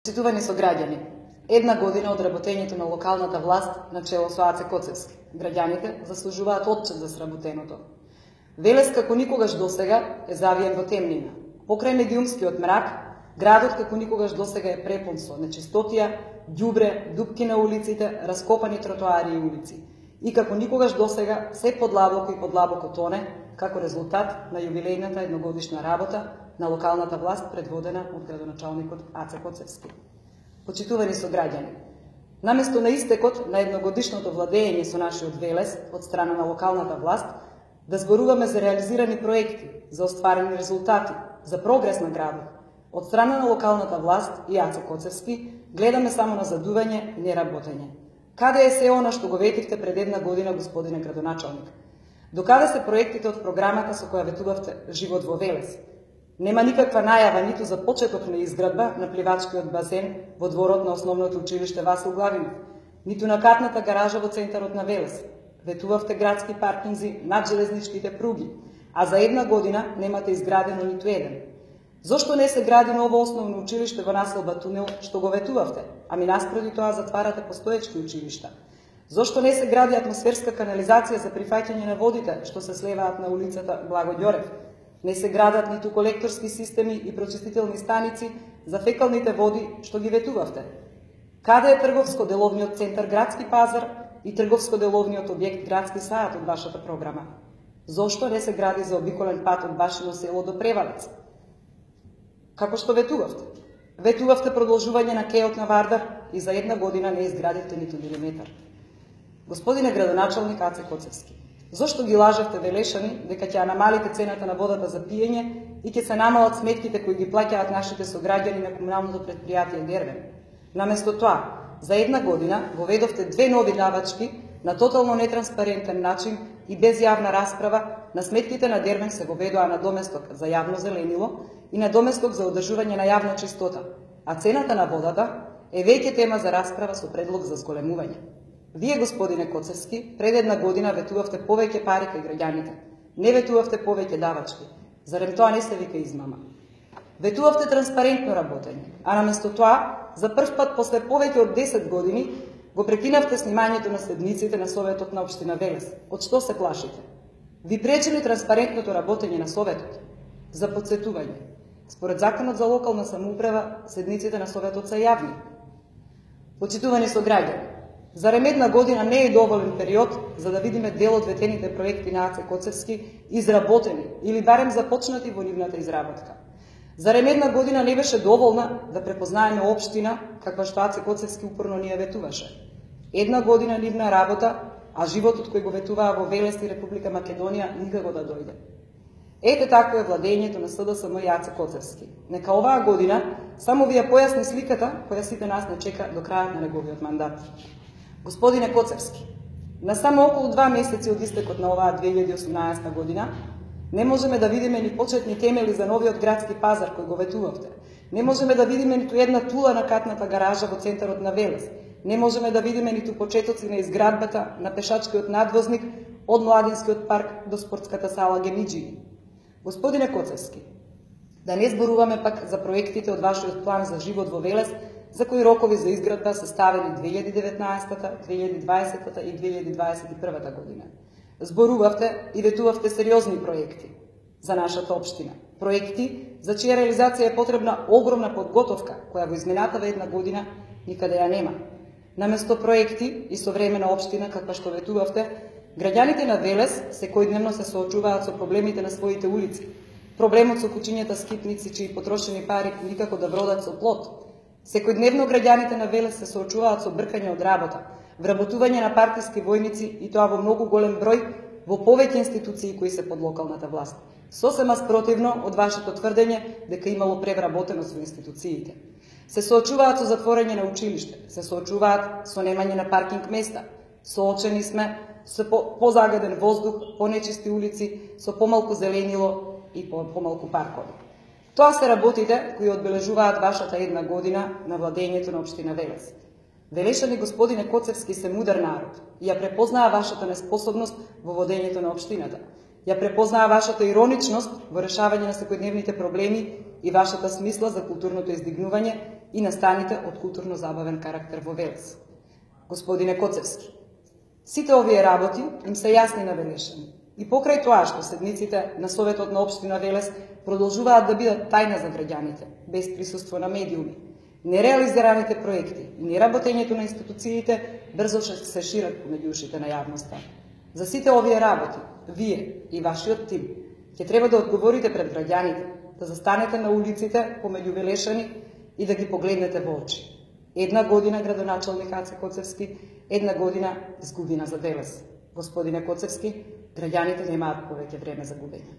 Почитувани сограѓани, една година од работењето на локалната власт на чело со Аце Коцевски. Граѓаните заслужуваат отчет за сработеното. Велес како никогаш досега е завиен во темнина. Покрај медиумскиот мрак, градот како никогаш досега е препун со нечистотија, ѓубре, дупки на улиците, раскопани тротоари и улици. И како никогаш досега се подлабоко и подлабоко тоне како резултат на јубилејната едногодишна работа на локалната власт предводена од градоначалникот Аце Коцевски. Почитувани сограѓани, наместо на истекот на едногодишното владење со нашиот Велес од страна на локалната власт, да зборуваме за реализирани проекти, за остварени резултати, за прогрес на градот, од страна на локалната власт и Аце Коцевски, гледаме само на задување и неработење. Каде е се она што го ветивте пред една година, господине градоначалник? Докаде се проектите од програмата со која ветувавте Живот во Велес? Нема никаква најава ниту за почеток на изградба на пливачкиот базен во дворот на основното училиште Васил Главинов, ниту на катната гаража во центарот на Велес. Ветувавте градски паркинзи над железничките пруги, а за една година немате изградено ниту еден. Зошто не се гради ново основно училиште во населба Тунел, што го ветувавте, ами наспроти тоа затварате постоечки училишта? Зошто не се гради атмосферска канализација за прифаќање на водите што се слеваат на улицата Благо Ѓорев? Не се градат ниту колекторски системи и прочистителни станици за фекалните води што ги ветувавте? Каде е трговско-деловниот центар Градски пазар и трговско-деловниот објект Градски саат од вашата програма? Зошто не се гради заобиколен пат од Башино село до Превалец? Како што ветувавте? Ветувавте продолжување на кеот на Вардар и за една година не изградивте ниту милиметар. Господине градоначалник Аце Коцевски, зошто ги лажевте велешани дека ќе намалите цената на водата за пиење и ќе се намалат сметките кои ги плаќаат нашите сограѓани на комуналното предпријатие Дервен? Наместо тоа, за една година воведовте две нови давачки на тотално нетранспарентен начин и без јавна расправа. На сметките на Дервен се воведоа на доместок за јавно зеленило и на доместок за одржување на јавна чистота, а цената на водата е веќе тема за расправа со предлог за зголемување. Вие, господине Коцевски, пред една година ветувавте повеќе пари кај граѓаните. Не ветувавте повеќе давачки. Зарем тоа не се вика измама? Ветувавте транспарентно работење, а наместо тоа, за прв пат после повеќе од 10 години, го прекинавте снимањето на седниците на Советот на општина Велес. Од што се плашите? Ви пречели транспарентното работење на Советот? За подсетување, според Законот за локална самоуправа, седниците на Советот се јавни. Почитувани сограѓани, зарем една година не е доволен период за да видиме дел од ветените проекти на Аце Коцевски изработени или барем започнати во нивната изработка? Зарем една година не беше доволна да препознаеме општина каква што Аце Коцевски упорно ни ја ветуваше? Една година нивна работа, а животот кој го ветуваа во Велес и Република Македонија никако да дојде. Ете тако е владењето на СДСМ и Аце Коцевски. Нека оваа година само ви ја појасни сликата која сите нас не чека до крајот на неговиот мандат. Господине Коцевски, на само околу 2 месеци од истекот на оваа 2018 година, не можеме да видиме ни почетни темели за новиот градски пазар кој го ветувавте. Не можеме да видиме ниту една тула на катната гаража во центарот на Велес. Не можеме да видиме ниту почетоци на изградбата на пешачкиот надвозник од Младинскиот парк до спортската сала Гемиџи. Господине Коцевски, да не зборуваме пак за проектите од вашиот план за живот во Велес, за кои рокови за изградба се ставени 2019, 2020 и 2021 година. Зборувавте и ветувавте сериозни проекти за нашата општина. Проекти за чија реализација е потребна огромна подготовка, која во изминатава една година никаде ја нема. Наместо проекти и современа општина каква што ветувавте, граѓаните на Велес секојдневно се соочуваат со проблемите на своите улици. Проблемот со кучињата скитници чии потрошени пари никако да бродат со плот. Секојдневно граѓаните на Велес се соочуваат со бркање од работа, вработување на партиски војници и тоа во многу голем број во повеќе институции кои се под локалната власт. Сосема спротивно од вашето тврдење дека имало превработеност во институциите. Се соочуваат со затворање на училиште, се соочуваат со немање на паркинг места. Соочени сме со позагаден воздух, понечисти улици, со помалку зеленило и помалку паркови. Тоа се работите кои одбележуваат вашата една година на владењето на општина Велес. Велешани, господине Коцевски, се мудар народ и ја препознаа вашата неспособност во водењето на општината. Ја препознаа вашата ироничност во решавање на секојдневните проблеми и вашата смисла за културното издигнување и настаните од културно-забавен карактер во Велес. Господине Коцевски, сите овие работи им се јасни набелешени и покрај тоа што седниците на Советот на општина Велес продолжуваат да бидат тајна за граѓаните, без присуство на медиуми, нереализираните проекти и неработењето на институциите брзо ще се шират помеѓу ушите на јавноста. За сите овие работи, вие и вашиот тим ќе треба да одговорите пред граѓаните, да застанете на улиците помеѓу Велешани и да ги погледнете во очи. Една година градоначалник Аце Коцевски, една година изгубина за Велес. Господине Коцевски, граѓаните немаат повеќе време за губење.